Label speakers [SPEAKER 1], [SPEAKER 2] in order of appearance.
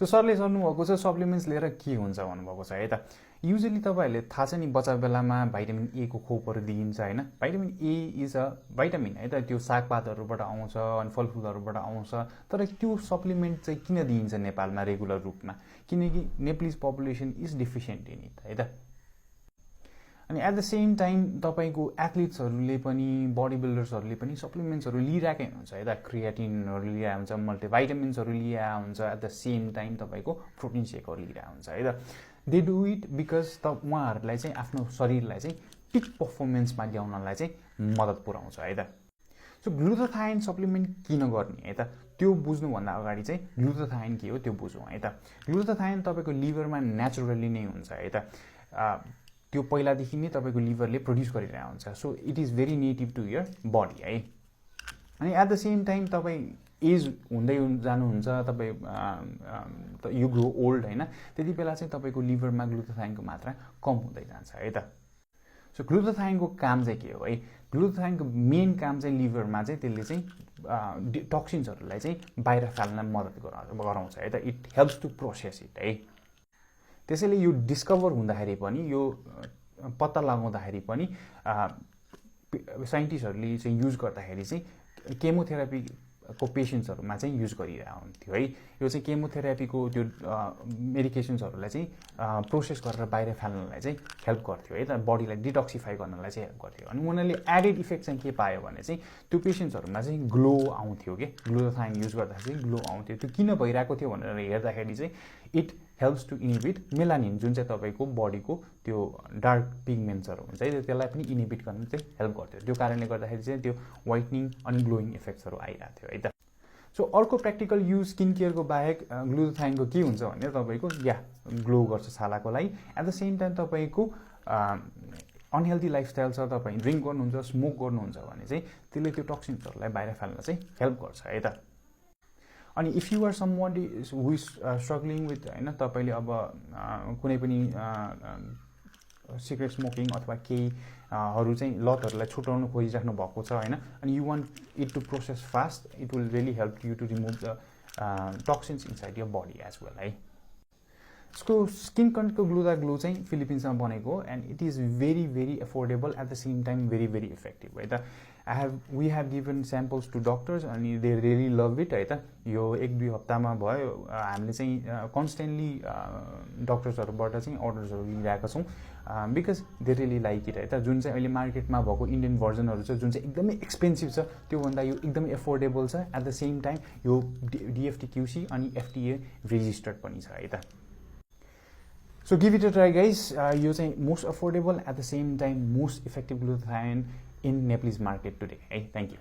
[SPEAKER 1] So सरले सोध्नुभएको छ सप्लिमेन्ट्स लिएर के हुन्छ भन्नुभएको छ है त। युजली तपाईँहरूले थाहा छ नि बच्चा बेलामा भाइटामिन ए को खोपहरू दिइन्छ होइन। Vitamin A is a vitamin है त, त्यो सागपातहरूबाट आउँछ अनि फलफुलहरूबाट आउँछ। तर त्यो सप्लिमेन्ट चाहिँ किन दिइन्छ नेपालमा रेगुलर रूपमा, किनकि Nepalese population is deficient in it है त। अनि एट द सेम टाइम तपाईँको एथलिट्सहरूले पनि बडी बिल्डर्सहरूले पनि सप्लिमेन्ट्सहरू लिइरहेकै हुन्छ है त। क्रिएटिनहरू लिएर हुन्छ, मल्टिभाइटामिन्सहरू लिएर हुन्छ, एट द सेम टाइम तपाईँको प्रोटिन सेकहरू लिएर हुन्छ है त। दे डु इट बिकज उहाँहरूलाई चाहिँ आफ्नो शरीरलाई चाहिँ पिक पर्फर्मेन्समा ल्याउनलाई चाहिँ मद्दत पुऱ्याउँछ है त। सो ग्लुटाथाइन सप्लिमेन्ट किन गर्ने है त, त्यो बुझ्नुभन्दा अगाडि चाहिँ ग्लुटाथाइन के हो त्यो बुझौँ है त। ग्लुटाथाइन तपाईँको लिभरमा नेचुरली नै हुन्छ है त। त्यो पहिलादेखि नै तपाईँको लिभरले प्रड्युस गरिरहेको हुन्छ। So it is very native to your body है। अनि एट द सेम टाइम तपाईँ एज हुँदै जानुहुन्छ, तपाईँ यु ग्रो ओल्ड होइन, त्यति बेला चाहिँ तपाईँको लिभरमा ग्लुटाथाइनको मात्रा कम हुँदै जान्छ है त। सो ग्लुटाथाइनको काम चाहिँ के हो है, ग्लुटाथाइनको मेन काम चाहिँ लिभरमा चाहिँ त्यसले चाहिँ टक्सिन्सहरूलाई चाहिँ बाहिर फाल्न मद्दत गराउँछ है त। It helps to process it है। त्यसैले यो डिस्कभर हुँदाखेरि पनि, यो पत्ता लगाउँदाखेरि पनि साइन्टिस्टहरूले चाहिँ युज गर्दाखेरि चाहिँ केमोथेरापीको पेसेन्ट्सहरूमा चाहिँ युज गरिरहेको हुन्थ्यो है। यो चाहिँ केमोथेरापीको त्यो मेडिकेसन्सहरूलाई चाहिँ प्रोसेस गरेर बाहिर फाल्नलाई चाहिँ हेल्प गर्थ्यो है त, बडीलाई डिटक्सिफाई गर्नलाई चाहिँ हेल्प गर्थ्यो। अनि उनीहरूले एडेड इफेक्ट चाहिँ के पायो भने चाहिँ त्यो पेसेन्ट्सहरूमा चाहिँ ग्लो आउँथ्यो कि, ग्लुटाथाइन युज गर्दाखेरि चाहिँ ग्लो आउँथ्यो। त्यो किन भइरहेको थियो भनेर हेर्दाखेरि चाहिँ it helps to inhibit melanin, जुन चाहिँ तपाईँको बडीको त्यो डार्क पिगमेन्ट्सहरू हुन्छ है, त्यसलाई पनि इनिबिट गर्न चाहिँ हेल्प गर्थ्यो। त्यो कारणले गर्दाखेरि चाहिँ त्यो वाइटनिङ अनि ग्लोइङ इफेक्ट्सहरू आइरहेको थियो है त। सो अर्को प्र्याक्टिकल युज स्किन केयरको बाहेक ग्लुटाथाइनको के हुन्छ भने तपाईँको ग्लो गर्छ छालाको लागि। एट द सेम टाइम तपाईँको अनहेल्दी लाइफस्टाइल छ, तपाईँ ड्रिङ्क गर्नुहुन्छ, स्मोक गर्नुहुन्छ भने चाहिँ त्यसले त्यो टक्सिन्सहरूलाई बाहिर फाल्न चाहिँ हेल्प गर्छ है त। अनि if you are somebody who is struggling with होइन, तपाईँले अब कुनै पनि सिगरेट स्मोकिङ अथवा केहीहरू चाहिँ लतहरूलाई छुटाउनु खोजिराख्नु भएको छ होइन, अनि you want it to process fast, it will really help you to remove the toxins inside your body as well है। यसको स्किन कन्टको ग्लो चाहिँ फिलिपिन्समा बनेको हो and it is very very affordable at the same time very very effective है त। We have given samples to doctors अनि दे रियली लभ इट है त। यो 1-2 हप्तामा भयो, हामीले चाहिँ कन्सटेन्टली डक्टर्सहरूबाट चाहिँ अर्डर्सहरू लिइरहेका छौँ because they really like it है त। जुन चाहिँ अहिले मार्केटमा भएको इन्डियन भर्जनहरू छ जुन चाहिँ एकदमै एक्सपेन्सिभ छ, त्योभन्दा यो एकदमै एफोर्डेबल छ। एट द सेम टाइम यो DFTQC अनि FDA रेजिस्टर्ड पनि छ है त। So give it a try guys. यो चाहिँ most affordable at the same time most effective glutathione in Nepalese market today. Hey, thank you.